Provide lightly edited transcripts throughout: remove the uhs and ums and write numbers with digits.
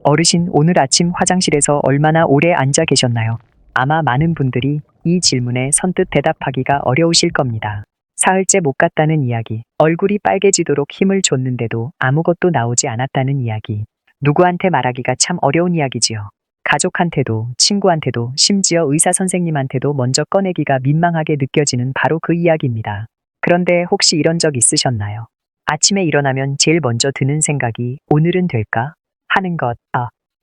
어르신, 오늘 아침 화장실에서 얼마나 오래 앉아 계셨나요? 아마 많은 분들이 이 질문에 선뜻 대답하기가 어려우실 겁니다. 사흘째 못 갔다는 이야기, 얼굴이 빨개지도록 힘을 줬는데도 아무것도 나오지 않았다는 이야기. 누구한테 말하기가 참 어려운 이야기지요. 가족한테도, 친구한테도, 심지어 의사 선생님한테도 먼저 꺼내기가 민망하게 느껴지는 바로 그 이야기입니다. 그런데 혹시 이런 적 있으셨나요? 아침에 일어나면 제일 먼저 드는 생각이 오늘은 될까? 하는 것.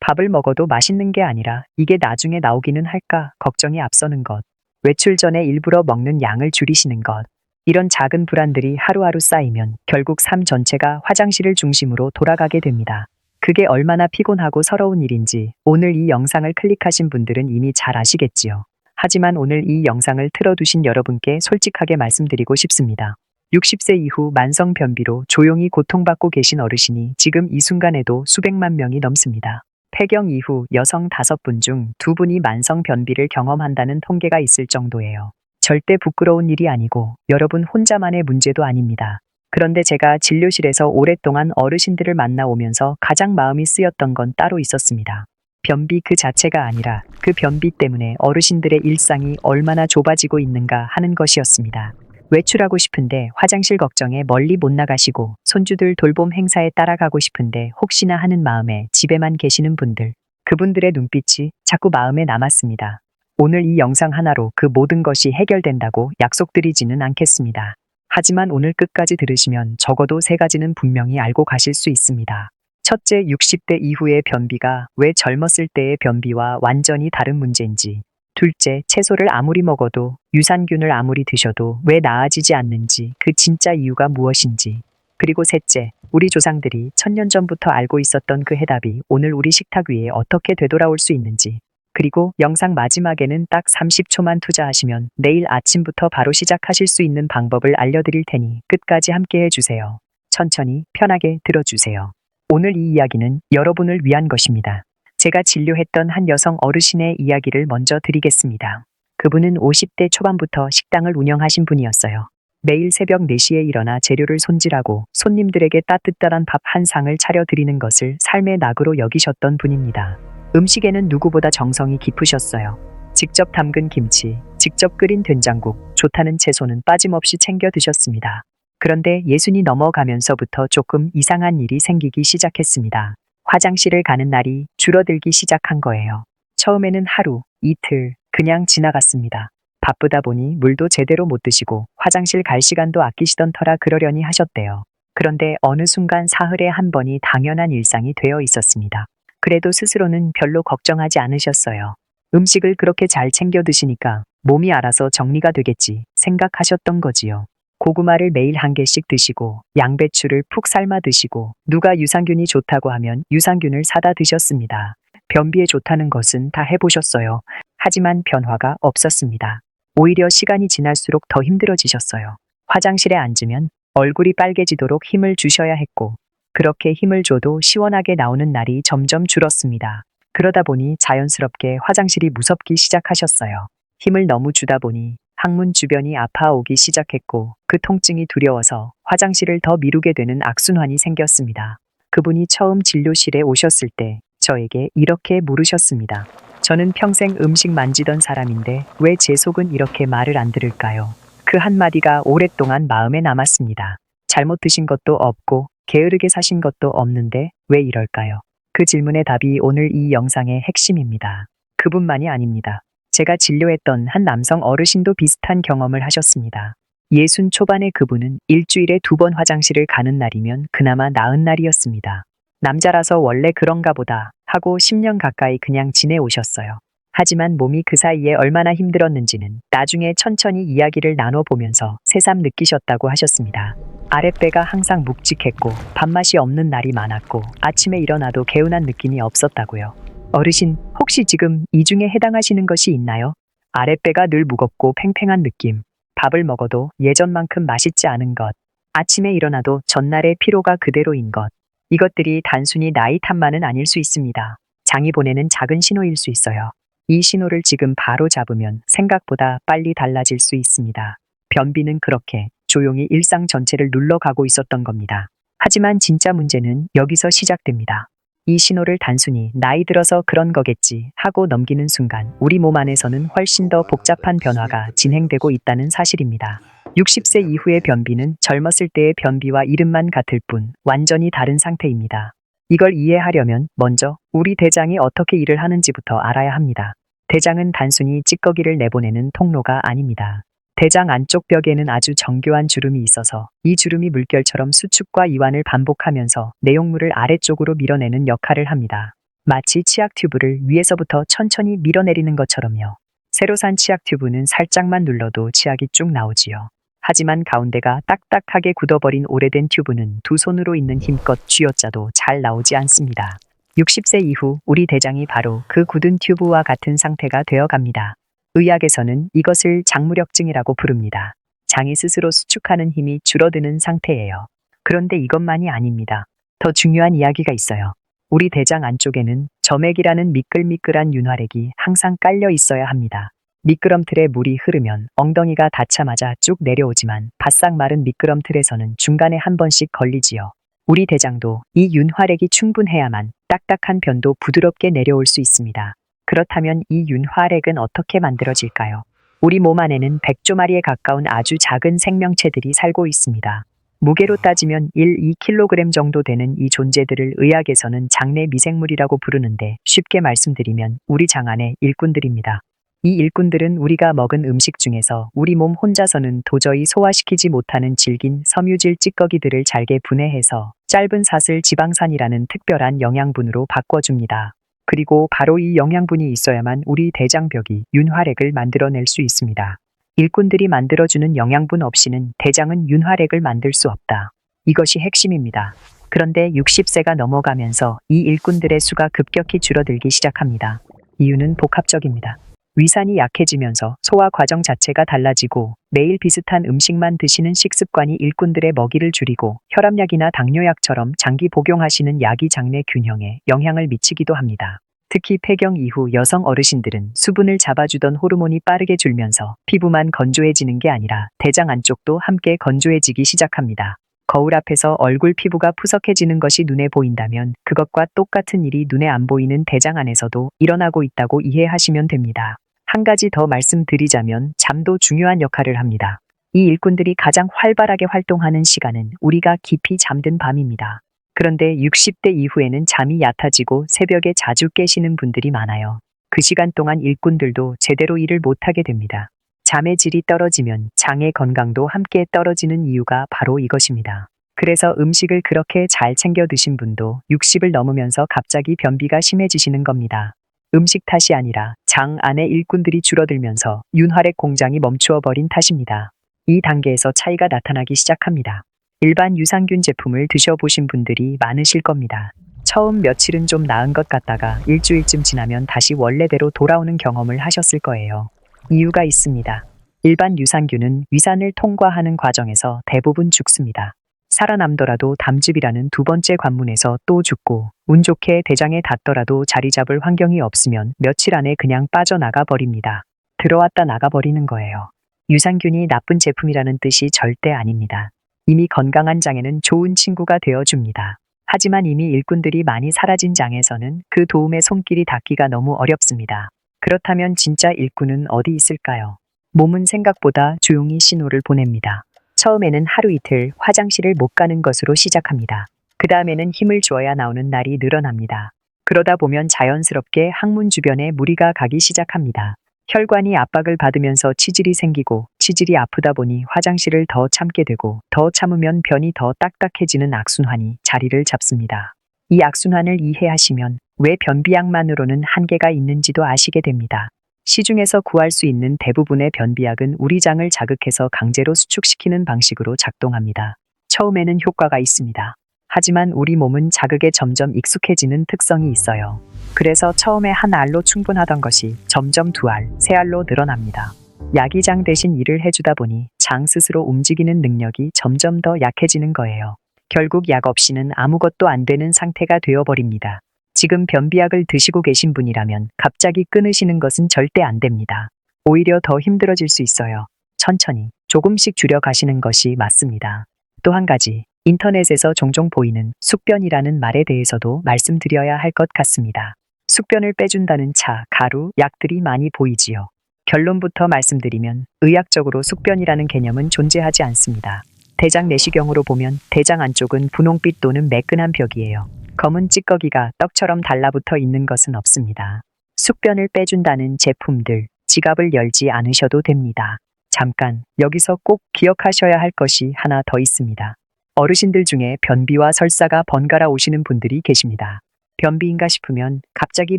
밥을 먹어도 맛있는 게 아니라 이게 나중에 나오기는 할까 걱정이 앞서는 것. 외출 전에 일부러 먹는 양을 줄이시는 것. 이런 작은 불안들이 하루하루 쌓이면 결국 삶 전체가 화장실을 중심으로 돌아가게 됩니다. 그게 얼마나 피곤하고 서러운 일인지 오늘 이 영상을 클릭하신 분들은 이미 잘 아시겠지요. 하지만 오늘 이 영상을 틀어두신 여러분께 솔직하게 말씀드리고 싶습니다. 60세 이후 만성 변비로 조용히 고통받고 계신 어르신이 지금 이 순간에도 수백만 명이 넘습니다. 폐경 이후 여성 5분 중 2분이 만성 변비를 경험한다는 통계가 있을 정도예요. 절대 부끄러운 일이 아니고 여러분 혼자만의 문제도 아닙니다. 그런데 제가 진료실에서 오랫동안 어르신들을 만나오면서 가장 마음이 쓰였던 건 따로 있었습니다. 변비 그 자체가 아니라 그 변비 때문에 어르신들의 일상이 얼마나 좁아지고 있는가 하는 것이었습니다. 외출하고 싶은데 화장실 걱정에 멀리 못 나가시고 손주들 돌봄 행사에 따라가고 싶은데 혹시나 하는 마음에 집에만 계시는 분들, 그분들의 눈빛이 자꾸 마음에 남았습니다. 오늘 이 영상 하나로 그 모든 것이 해결된다고 약속드리지는 않겠습니다. 하지만 오늘 끝까지 들으시면 적어도 3가지는 분명히 알고 가실 수 있습니다. 첫째, 60대 이후의 변비가 왜 젊었을 때의 변비와 완전히 다른 문제인지. 둘째, 채소를 아무리 먹어도, 유산균을 아무리 드셔도 왜 나아지지 않는지, 그 진짜 이유가 무엇인지. 그리고 셋째, 우리 조상들이 1000년 전부터 알고 있었던 그 해답이 오늘 우리 식탁 위에 어떻게 되돌아올 수 있는지. 그리고 영상 마지막에는 딱 30초만 투자하시면 내일 아침부터 바로 시작하실 수 있는 방법을 알려드릴 테니 끝까지 함께 해주세요. 천천히 편하게 들어주세요. 오늘 이 이야기는 여러분을 위한 것입니다. 제가 진료했던 한 여성 어르신의 이야기를 먼저 드리겠습니다. 그분은 50대 초반부터 식당을 운영하신 분이었어요. 매일 새벽 4시에 일어나 재료를 손질하고 손님들에게 따뜻한 밥 한 상을 차려드리는 것을 삶의 낙으로 여기셨던 분입니다. 음식에는 누구보다 정성이 깊으셨어요. 직접 담근 김치, 직접 끓인 된장국, 좋다는 채소는 빠짐없이 챙겨 드셨습니다. 그런데 60이 넘어가면서부터 조금 이상한 일이 생기기 시작했습니다. 화장실을 가는 날이 줄어들기 시작한 거예요. 처음에는 하루, 이틀, 그냥 지나갔습니다. 바쁘다 보니 물도 제대로 못 드시고 화장실 갈 시간도 아끼시던 터라 그러려니 하셨대요. 그런데 어느 순간 사흘에 한 번이 당연한 일상이 되어 있었습니다. 그래도 스스로는 별로 걱정하지 않으셨어요. 음식을 그렇게 잘 챙겨 드시니까 몸이 알아서 정리가 되겠지 생각하셨던 거지요. 고구마를 매일 1개씩 드시고 양배추를 푹 삶아 드시고 누가 유산균이 좋다고 하면 유산균을 사다 드셨습니다. 변비에 좋다는 것은 다 해보셨어요. 하지만 변화가 없었습니다. 오히려 시간이 지날수록 더 힘들어지셨어요. 화장실에 앉으면 얼굴이 빨개지도록 힘을 주셔야 했고 그렇게 힘을 줘도 시원하게 나오는 날이 점점 줄었습니다. 그러다 보니 자연스럽게 화장실이 무섭기 시작하셨어요. 힘을 너무 주다 보니 항문 주변이 아파오기 시작했고 그 통증이 두려워서 화장실을 더 미루게 되는 악순환이 생겼습니다. 그분이 처음 진료실에 오셨을 때 저에게 이렇게 물으셨습니다. 저는 평생 음식 만지던 사람인데 왜 제 속은 이렇게 말을 안 들을까요? 그 한마디가 오랫동안 마음에 남았습니다. 잘못 드신 것도 없고 게으르게 사신 것도 없는데 왜 이럴까요? 그 질문의 답이 오늘 이 영상의 핵심입니다. 그분만이 아닙니다. 제가 진료했던 한 남성 어르신도 비슷한 경험을 하셨습니다. 60 초반의 그분은 일주일에 2번 화장실을 가는 날이면 그나마 나은 날이었습니다. 남자라서 원래 그런가 보다 하고 10년 가까이 그냥 지내오셨어요. 하지만 몸이 그 사이에 얼마나 힘들었는지는 나중에 천천히 이야기를 나눠보면서 새삼 느끼셨다고 하셨습니다. 아랫배가 항상 묵직했고 밥맛이 없는 날이 많았고 아침에 일어나도 개운한 느낌이 없었다고요. 어르신, 혹시 지금 이 중에 해당하시는 것이 있나요? 아랫배가 늘 무겁고 팽팽한 느낌, 밥을 먹어도 예전만큼 맛있지 않은 것, 아침에 일어나도 전날의 피로가 그대로인 것. 이것들이 단순히 나이 탓만은 아닐 수 있습니다. 장이 보내는 작은 신호일 수 있어요. 이 신호를 지금 바로 잡으면 생각보다 빨리 달라질 수 있습니다. 변비는 그렇게 조용히 일상 전체를 눌러가고 있었던 겁니다. 하지만 진짜 문제는 여기서 시작됩니다. 이 신호를 단순히 나이 들어서 그런 거겠지 하고 넘기는 순간 우리 몸 안에서는 훨씬 더 복잡한 변화가 진행되고 있다는 사실입니다. 60세 이후의 변비는 젊었을 때의 변비와 이름만 같을 뿐 완전히 다른 상태입니다. 이걸 이해하려면 먼저 우리 대장이 어떻게 일을 하는지부터 알아야 합니다. 대장은 단순히 찌꺼기를 내보내는 통로가 아닙니다. 대장 안쪽 벽에는 아주 정교한 주름이 있어서 이 주름이 물결처럼 수축과 이완을 반복하면서 내용물을 아래쪽으로 밀어내는 역할을 합니다. 마치 치약 튜브를 위에서부터 천천히 밀어내리는 것처럼요. 새로 산 치약 튜브는 살짝만 눌러도 치약이 쭉 나오지요. 하지만 가운데가 딱딱하게 굳어버린 오래된 튜브는 두 손으로 있는 힘껏 쥐어짜도 잘 나오지 않습니다. 60세 이후 우리 대장이 바로 그 굳은 튜브와 같은 상태가 되어 갑니다. 의학에서는 이것을 장무력증이라고 부릅니다. 장이 스스로 수축하는 힘이 줄어드는 상태예요. 그런데 이것만이 아닙니다. 더 중요한 이야기가 있어요. 우리 대장 안쪽에는 점액이라는 미끌미끌한 윤활액이 항상 깔려 있어야 합니다. 미끄럼틀에 물이 흐르면 엉덩이가 닿자마자 쭉 내려오지만 바싹 마른 미끄럼틀에서는 중간에 한 번씩 걸리지요. 우리 대장도 이 윤활액이 충분해야만 딱딱한 변도 부드럽게 내려올 수 있습니다. 그렇다면 이 윤활액은 어떻게 만들어질까요? 우리 몸 안에는 100조마리에 가까운 아주 작은 생명체들이 살고 있습니다. 무게로 따지면 1-2kg 정도 되는 이 존재들을 의학에서는 장내 미생물이라고 부르는데 쉽게 말씀드리면 우리 장 안의 일꾼들입니다. 이 일꾼들은 우리가 먹은 음식 중에서 우리 몸 혼자서는 도저히 소화시키지 못하는 질긴 섬유질 찌꺼기들을 잘게 분해해서 짧은 사슬 지방산이라는 특별한 영양분으로 바꿔줍니다. 그리고 바로 이 영양분이 있어야만 우리 대장벽이 윤활액을 만들어낼 수 있습니다. 일꾼들이 만들어주는 영양분 없이는 대장은 윤활액을 만들 수 없다. 이것이 핵심입니다. 그런데 60세가 넘어가면서 이 일꾼들의 수가 급격히 줄어들기 시작합니다. 이유는 복합적입니다. 위산이 약해지면서 소화 과정 자체가 달라지고 매일 비슷한 음식만 드시는 식습관이 일꾼들의 먹이를 줄이고 혈압약이나 당뇨약처럼 장기 복용하시는 약이 장내 균형에 영향을 미치기도 합니다. 특히 폐경 이후 여성 어르신들은 수분을 잡아주던 호르몬이 빠르게 줄면서 피부만 건조해지는 게 아니라 대장 안쪽도 함께 건조해지기 시작합니다. 거울 앞에서 얼굴 피부가 푸석해지는 것이 눈에 보인다면 그것과 똑같은 일이 눈에 안 보이는 대장 안에서도 일어나고 있다고 이해하시면 됩니다. 한 가지 더 말씀드리자면 잠도 중요한 역할을 합니다. 이 일꾼들이 가장 활발하게 활동하는 시간은 우리가 깊이 잠든 밤입니다. 그런데 60대 이후에는 잠이 얕아지고 새벽에 자주 깨시는 분들이 많아요. 그 시간 동안 일꾼들도 제대로 일을 못하게 됩니다. 잠의 질이 떨어지면 장의 건강도 함께 떨어지는 이유가 바로 이것입니다. 그래서 음식을 그렇게 잘 챙겨 드신 분도 60을 넘으면서 갑자기 변비가 심해지시는 겁니다. 음식 탓이 아니라 장 안의 일꾼들이 줄어들면서 윤활액 공장이 멈추어 버린 탓입니다. 이 단계에서 차이가 나타나기 시작합니다. 일반 유산균 제품을 드셔보신 분들이 많으실 겁니다. 처음 며칠은 좀 나은 것 같다가 일주일쯤 지나면 다시 원래대로 돌아오는 경험을 하셨을 거예요. 이유가 있습니다. 일반 유산균은 위산을 통과하는 과정에서 대부분 죽습니다. 살아남더라도 담즙이라는 두 번째 관문에서 또 죽고 운 좋게 대장에 닿더라도 자리 잡을 환경이 없으면 며칠 안에 그냥 빠져나가 버립니다. 들어왔다 나가 버리는 거예요. 유산균이 나쁜 제품이라는 뜻이 절대 아닙니다. 이미 건강한 장에는 좋은 친구가 되어줍니다. 하지만 이미 일꾼들이 많이 사라진 장에서는 그 도움의 손길이 닿기가 너무 어렵습니다. 그렇다면 진짜 일꾼은 어디 있을까요? 몸은 생각보다 조용히 신호를 보냅니다. 처음에는 하루 이틀 화장실을 못 가는 것으로 시작합니다. 그 다음에는 힘을 주어야 나오는 날이 늘어납니다. 그러다 보면 자연스럽게 항문 주변에 무리가 가기 시작합니다. 혈관이 압박을 받으면서 치질이 생기고 치질이 아프다 보니 화장실을 더 참게 되고 더 참으면 변이 더 딱딱해지는 악순환이 자리를 잡습니다. 이 악순환을 이해하시면 왜 변비약만으로는 한계가 있는지도 아시게 됩니다. 시중에서 구할 수 있는 대부분의 변비약은 우리 장을 자극해서 강제로 수축시키는 방식으로 작동합니다. 처음에는 효과가 있습니다. 하지만 우리 몸은 자극에 점점 익숙해지는 특성이 있어요. 그래서 처음에 한 알로 충분하던 것이 점점 두 알, 세 알로 늘어납니다. 약이 장 대신 일을 해주다 보니 장 스스로 움직이는 능력이 점점 더 약해지는 거예요. 결국 약 없이는 아무것도 안 되는 상태가 되어버립니다. 지금 변비약을 드시고 계신 분이라면 갑자기 끊으시는 것은 절대 안 됩니다. 오히려 더 힘들어질 수 있어요. 천천히, 조금씩 줄여가시는 것이 맞습니다. 또 한 가지, 인터넷에서 종종 보이는 숙변이라는 말에 대해서도 말씀드려야 할 것 같습니다. 숙변을 빼준다는 차, 가루, 약들이 많이 보이지요. 결론부터 말씀드리면 의학적으로 숙변이라는 개념은 존재하지 않습니다. 대장 내시경으로 보면 대장 안쪽은 분홍빛 또는 매끈한 벽이에요. 검은 찌꺼기가 떡처럼 달라붙어 있는 것은 없습니다. 숙변을 빼준다는 제품들, 지갑을 열지 않으셔도 됩니다. 잠깐, 여기서 꼭 기억하셔야 할 것이 하나 더 있습니다. 어르신들 중에 변비와 설사가 번갈아 오시는 분들이 계십니다. 변비인가 싶으면 갑자기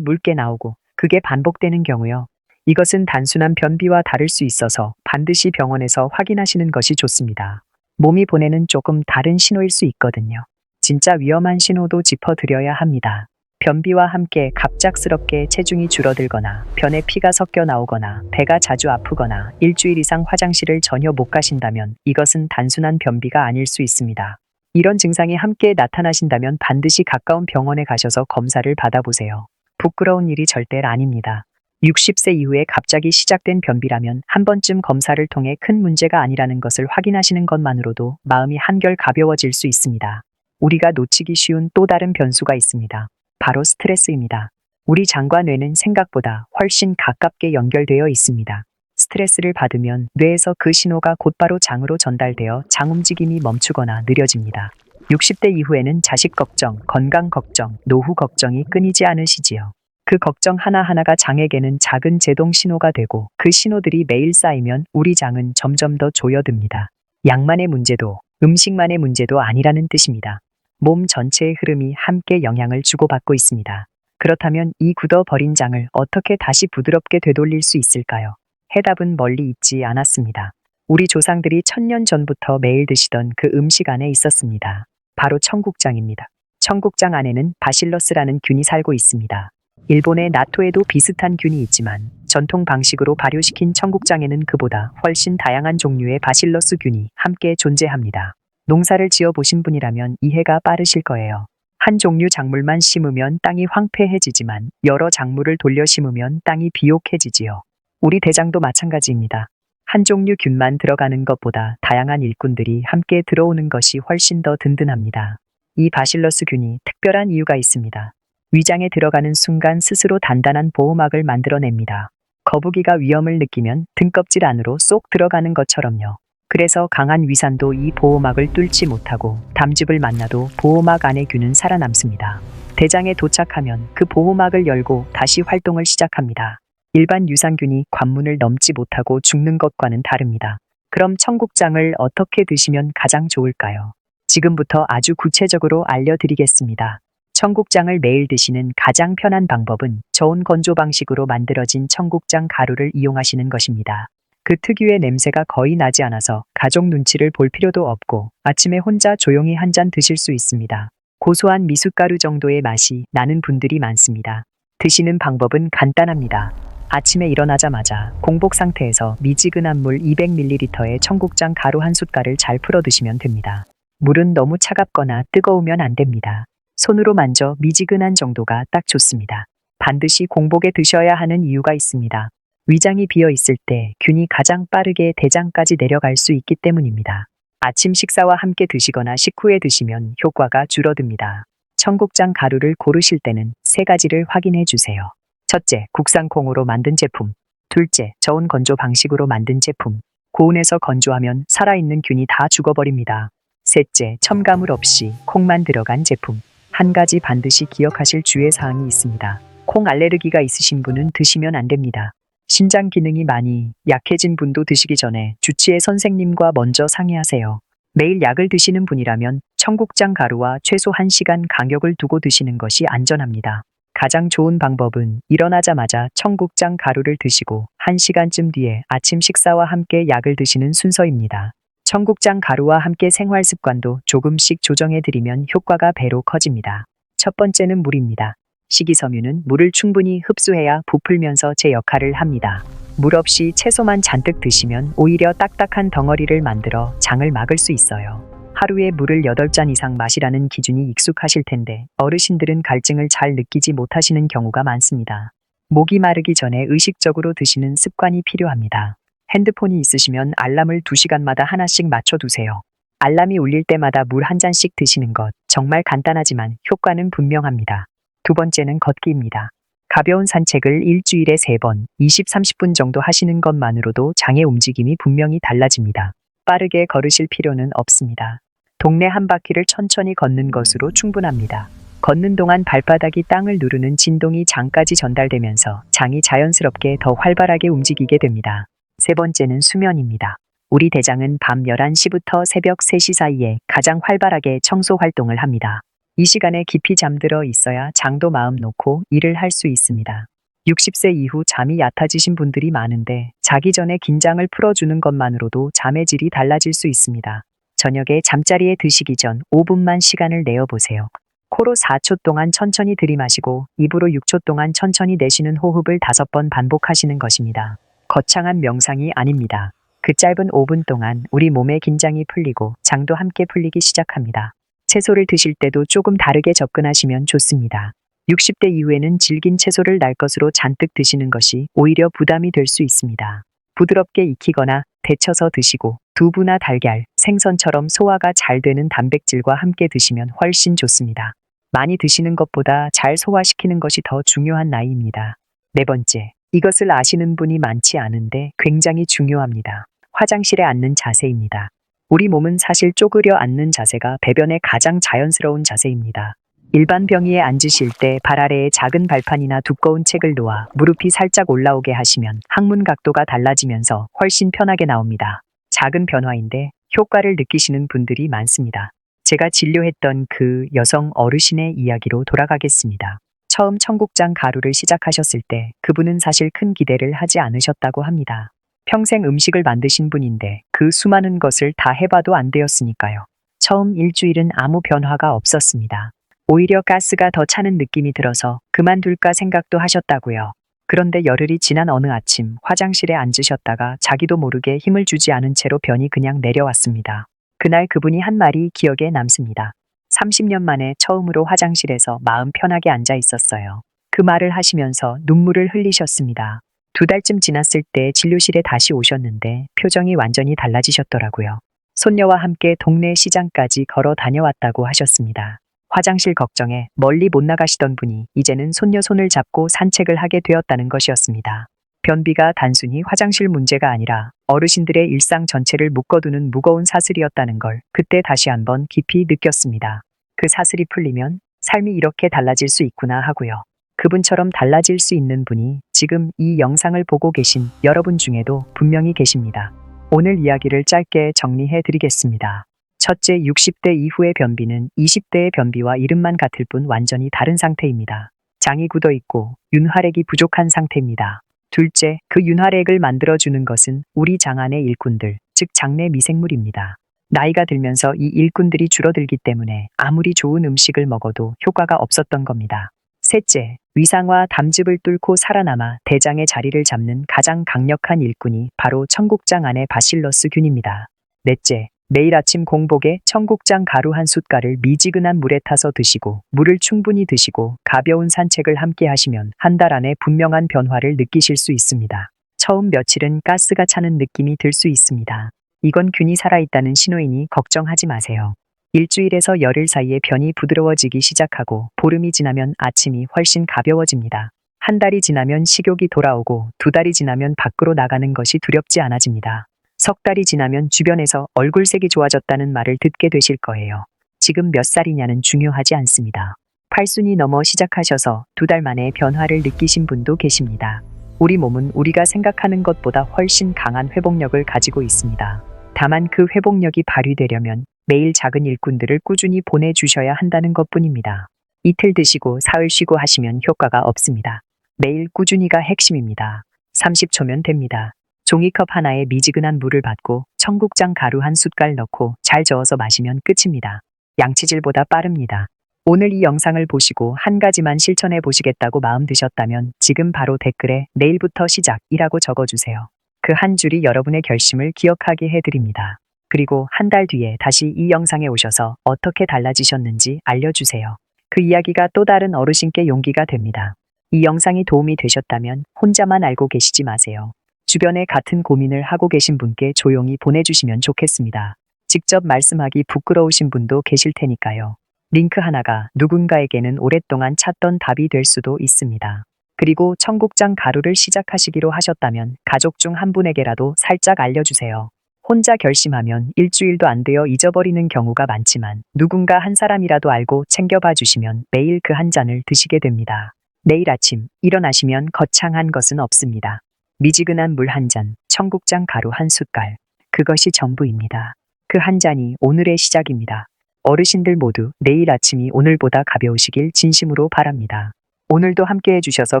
묽게 나오고 그게 반복되는 경우요. 이것은 단순한 변비와 다를 수 있어서 반드시 병원에서 확인하시는 것이 좋습니다. 몸이 보내는 조금 다른 신호일 수 있거든요. 진짜 위험한 신호도 짚어드려야 합니다. 변비와 함께 갑작스럽게 체중이 줄어들거나 변에 피가 섞여 나오거나 배가 자주 아프거나 일주일 이상 화장실을 전혀 못 가신다면 이것은 단순한 변비가 아닐 수 있습니다. 이런 증상이 함께 나타나신다면 반드시 가까운 병원에 가셔서 검사를 받아보세요. 부끄러운 일이 절대 아닙니다. 60세 이후에 갑자기 시작된 변비라면 한 번쯤 검사를 통해 큰 문제가 아니라는 것을 확인하시는 것만으로도 마음이 한결 가벼워질 수 있습니다. 우리가 놓치기 쉬운 또 다른 변수가 있습니다. 바로 스트레스입니다. 우리 장과 뇌는 생각보다 훨씬 가깝게 연결되어 있습니다. 스트레스를 받으면 뇌에서 그 신호가 곧바로 장으로 전달되어 장 움직임이 멈추거나 느려집니다. 60대 이후에는 자식 걱정, 건강 걱정, 노후 걱정이 끊이지 않으시지요. 그 걱정 하나하나가 장에게는 작은 제동 신호가 되고 그 신호들이 매일 쌓이면 우리 장은 점점 더 조여듭니다. 약만의 문제도 음식만의 문제도 아니라는 뜻입니다. 몸 전체의 흐름이 함께 영향을 주고받고 있습니다. 그렇다면 이 굳어버린 장을 어떻게 다시 부드럽게 되돌릴 수 있을까요? 해답은 멀리 있지 않았습니다. 우리 조상들이 1000년 전부터 매일 드시던 그 음식 안에 있었습니다. 바로 청국장입니다. 청국장 안에는 바실러스라는 균이 살고 있습니다. 일본의 나토에도 비슷한 균이 있지만 전통 방식으로 발효시킨 청국장에는 그보다 훨씬 다양한 종류의 바실러스 균이 함께 존재합니다. 농사를 지어보신 분이라면 이해가 빠르실 거예요. 한 종류 작물만 심으면 땅이 황폐해지지만 여러 작물을 돌려 심으면 땅이 비옥해지지요. 우리 대장도 마찬가지입니다. 한 종류 균만 들어가는 것보다 다양한 일꾼들이 함께 들어오는 것이 훨씬 더 든든합니다. 이 바실러스 균이 특별한 이유가 있습니다. 위장에 들어가는 순간 스스로 단단한 보호막을 만들어냅니다. 거북이가 위험을 느끼면 등껍질 안으로 쏙 들어가는 것처럼요. 그래서 강한 위산도 이 보호막을 뚫지 못하고 담즙을 만나도 보호막 안의 균은 살아남습니다. 대장에 도착하면 그 보호막을 열고 다시 활동을 시작합니다. 일반 유산균이 관문을 넘지 못하고 죽는 것과는 다릅니다. 그럼 청국장을 어떻게 드시면 가장 좋을까요? 지금부터 아주 구체적으로 알려드리겠습니다. 청국장을 매일 드시는 가장 편한 방법은 저온 건조 방식으로 만들어진 청국장 가루를 이용하시는 것입니다. 그 특유의 냄새가 거의 나지 않아서 가족 눈치를 볼 필요도 없고 아침에 혼자 조용히 한 잔 드실 수 있습니다. 고소한 미숫가루 정도의 맛이 나는 분들이 많습니다. 드시는 방법은 간단합니다. 아침에 일어나자마자 공복 상태에서 미지근한 물 200ml에 청국장 가루 한 숟갈을 잘 풀어 드시면 됩니다. 물은 너무 차갑거나 뜨거우면 안 됩니다. 손으로 만져 미지근한 정도가 딱 좋습니다. 반드시 공복에 드셔야 하는 이유가 있습니다. 위장이 비어 있을 때 균이 가장 빠르게 대장까지 내려갈 수 있기 때문입니다. 아침 식사와 함께 드시거나 식후에 드시면 효과가 줄어듭니다. 청국장 가루를 고르실 때는 세 가지를 확인해 주세요. 첫째, 국산 콩으로 만든 제품. 둘째, 저온 건조 방식으로 만든 제품. 고온에서 건조하면 살아있는 균이 다 죽어버립니다. 셋째, 첨가물 없이 콩만 들어간 제품. 한 가지 반드시 기억하실 주의사항이 있습니다. 콩 알레르기가 있으신 분은 드시면 안 됩니다. 신장 기능이 많이 약해진 분도 드시기 전에 주치의 선생님과 먼저 상의하세요. 매일 약을 드시는 분이라면 청국장 가루와 최소 1시간 간격을 두고 드시는 것이 안전합니다. 가장 좋은 방법은 일어나자마자 청국장 가루를 드시고 1시간쯤 뒤에 아침 식사와 함께 약을 드시는 순서입니다. 청국장 가루와 함께 생활 습관도 조금씩 조정해드리면 효과가 배로 커집니다. 첫 번째는 물입니다. 식이섬유는 물을 충분히 흡수해야 부풀면서 제 역할을 합니다. 물 없이 채소만 잔뜩 드시면 오히려 딱딱한 덩어리를 만들어 장을 막을 수 있어요. 하루에 물을 8잔 이상 마시라는 기준이 익숙하실 텐데 어르신들은 갈증을 잘 느끼지 못하시는 경우가 많습니다. 목이 마르기 전에 의식적으로 드시는 습관이 필요합니다. 핸드폰이 있으시면 알람을 2시간마다 하나씩 맞춰두세요. 알람이 울릴 때마다 물 한 잔씩 드시는 것. 정말 간단하지만 효과는 분명합니다. 두 번째는 걷기입니다. 가벼운 산책을 일주일에 3번, 20, 30분 정도 하시는 것만으로도 장의 움직임이 분명히 달라집니다. 빠르게 걸으실 필요는 없습니다. 동네 한 바퀴를 천천히 걷는 것으로 충분합니다. 걷는 동안 발바닥이 땅을 누르는 진동이 장까지 전달되면서 장이 자연스럽게 더 활발하게 움직이게 됩니다. 세 번째는 수면입니다. 우리 대장은 밤 11시부터 새벽 3시 사이에 가장 활발하게 청소 활동을 합니다. 이 시간에 깊이 잠들어 있어야 장도 마음 놓고 일을 할 수 있습니다. 60세 이후 잠이 얕아지신 분들이 많은데 자기 전에 긴장을 풀어주는 것만으로도 잠의 질이 달라질 수 있습니다. 저녁에 잠자리에 드시기 전 5분만 시간을 내어보세요. 코로 4초 동안 천천히 들이마시고 입으로 6초 동안 천천히 내쉬는 호흡을 5번 반복하시는 것입니다. 거창한 명상이 아닙니다. 그 짧은 5분 동안 우리 몸의 긴장이 풀리고 장도 함께 풀리기 시작합니다. 채소를 드실 때도 조금 다르게 접근하시면 좋습니다. 60대 이후에는 질긴 채소를 날 것으로 잔뜩 드시는 것이 오히려 부담이 될 수 있습니다. 부드럽게 익히거나 데쳐서 드시고 두부나 달걀, 생선처럼 소화가 잘 되는 단백질과 함께 드시면 훨씬 좋습니다. 많이 드시는 것보다 잘 소화시키는 것이 더 중요한 나이입니다. 네 번째, 이것을 아시는 분이 많지 않은데 굉장히 중요합니다. 화장실에 앉는 자세입니다. 우리 몸은 사실 쪼그려 앉는 자세가 배변의 가장 자연스러운 자세입니다. 일반 병의에 앉으실 때 발 아래에 작은 발판이나 두꺼운 책을 놓아 무릎이 살짝 올라오게 하시면 항문 각도가 달라지면서 훨씬 편하게 나옵니다. 작은 변화인데 효과를 느끼시는 분들이 많습니다. 제가 진료했던 그 여성 어르신의 이야기로 돌아가겠습니다. 처음 청국장 가루를 시작하셨을 때 그분은 사실 큰 기대를 하지 않으셨다고 합니다. 평생 음식을 만드신 분인데 그 수많은 것을 다 해봐도 안 되었으니까요. 처음 일주일은 아무 변화가 없었습니다. 오히려 가스가 더 차는 느낌이 들어서 그만둘까 생각도 하셨다고요. 그런데 열흘이 지난 어느 아침 화장실에 앉으셨다가 자기도 모르게 힘을 주지 않은 채로 변이 그냥 내려왔습니다. 그날 그분이 한 말이 기억에 남습니다. 30년 만에 처음으로 화장실에서 마음 편하게 앉아 있었어요. 그 말을 하시면서 눈물을 흘리셨습니다. 2달쯤 지났을 때 진료실에 다시 오셨는데 표정이 완전히 달라지셨더라고요. 손녀와 함께 동네 시장까지 걸어 다녀왔다고 하셨습니다. 화장실 걱정에 멀리 못 나가시던 분이 이제는 손녀 손을 잡고 산책을 하게 되었다는 것이었습니다. 변비가 단순히 화장실 문제가 아니라 어르신들의 일상 전체를 묶어두는 무거운 사슬이었다는 걸 그때 다시 한번 깊이 느꼈습니다. 그 사슬이 풀리면 삶이 이렇게 달라질 수 있구나 하고요. 그분처럼 달라질 수 있는 분이 지금 이 영상을 보고 계신 여러분 중에도 분명히 계십니다. 오늘 이야기를 짧게 정리해 드리겠습니다. 첫째, 60대 이후의 변비는 20대의 변비와 이름만 같을 뿐 완전히 다른 상태입니다. 장이 굳어 있고 윤활액이 부족한 상태입니다. 둘째, 그 윤활액을 만들어주는 것은 우리 장 안의 일꾼들, 즉 장내 미생물입니다. 나이가 들면서 이 일꾼들이 줄어들기 때문에 아무리 좋은 음식을 먹어도 효과가 없었던 겁니다. 셋째, 위상과 담즙을 뚫고 살아남아 대장의 자리를 잡는 가장 강력한 일꾼이 바로 청국장 안의 바실러스균입니다. 넷째, 매일 아침 공복에 청국장 가루 한 숟갈을 미지근한 물에 타서 드시고 물을 충분히 드시고 가벼운 산책을 함께 하시면 한 달 안에 분명한 변화를 느끼실 수 있습니다. 처음 며칠은 가스가 차는 느낌이 들 수 있습니다. 이건 균이 살아있다는 신호이니 걱정하지 마세요. 일주일에서 열흘 사이에 변이 부드러워지기 시작하고 보름이 지나면 아침이 훨씬 가벼워집니다. 한 달이 지나면 식욕이 돌아오고 2달이 지나면 밖으로 나가는 것이 두렵지 않아집니다. 석 달이 지나면 주변에서 얼굴색이 좋아졌다는 말을 듣게 되실 거예요. 지금 몇 살이냐는 중요하지 않습니다. 8순이 넘어 시작하셔서 2달 만에 변화를 느끼신 분도 계십니다. 우리 몸은 우리가 생각하는 것보다 훨씬 강한 회복력을 가지고 있습니다. 다만 그 회복력이 발휘되려면 매일 작은 일꾼들을 꾸준히 보내주셔야 한다는 것뿐입니다. 이틀 드시고 사흘 쉬고 하시면 효과가 없습니다. 매일 꾸준히가 핵심입니다. 30초면 됩니다. 종이컵 하나에 미지근한 물을 받고 청국장 가루 한 숟갈 넣고 잘 저어서 마시면 끝입니다. 양치질보다 빠릅니다. 오늘 이 영상을 보시고 한 가지만 실천해 보시겠다고 마음 드셨다면 지금 바로 댓글에 내일부터 시작이라고 적어주세요. 그 한 줄이 여러분의 결심을 기억하게 해드립니다. 그리고 한 달 뒤에 다시 이 영상에 오셔서 어떻게 달라지셨는지 알려주세요. 그 이야기가 또 다른 어르신께 용기가 됩니다. 이 영상이 도움이 되셨다면 혼자만 알고 계시지 마세요. 주변에 같은 고민을 하고 계신 분께 조용히 보내주시면 좋겠습니다. 직접 말씀하기 부끄러우신 분도 계실 테니까요. 링크 하나가 누군가에게는 오랫동안 찾던 답이 될 수도 있습니다. 그리고 청국장 가루를 시작하시기로 하셨다면 가족 중 한 분에게라도 살짝 알려주세요. 혼자 결심하면 일주일도 안 되어 잊어버리는 경우가 많지만 누군가 한 사람이라도 알고 챙겨봐 주시면 매일 그 한 잔을 드시게 됩니다. 내일 아침 일어나시면 거창한 것은 없습니다. 미지근한 물 한 잔, 청국장 가루 한 숟갈. 그것이 전부입니다. 그 한 잔이 오늘의 시작입니다. 어르신들 모두 내일 아침이 오늘보다 가벼우시길 진심으로 바랍니다. 오늘도 함께 해주셔서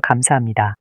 감사합니다.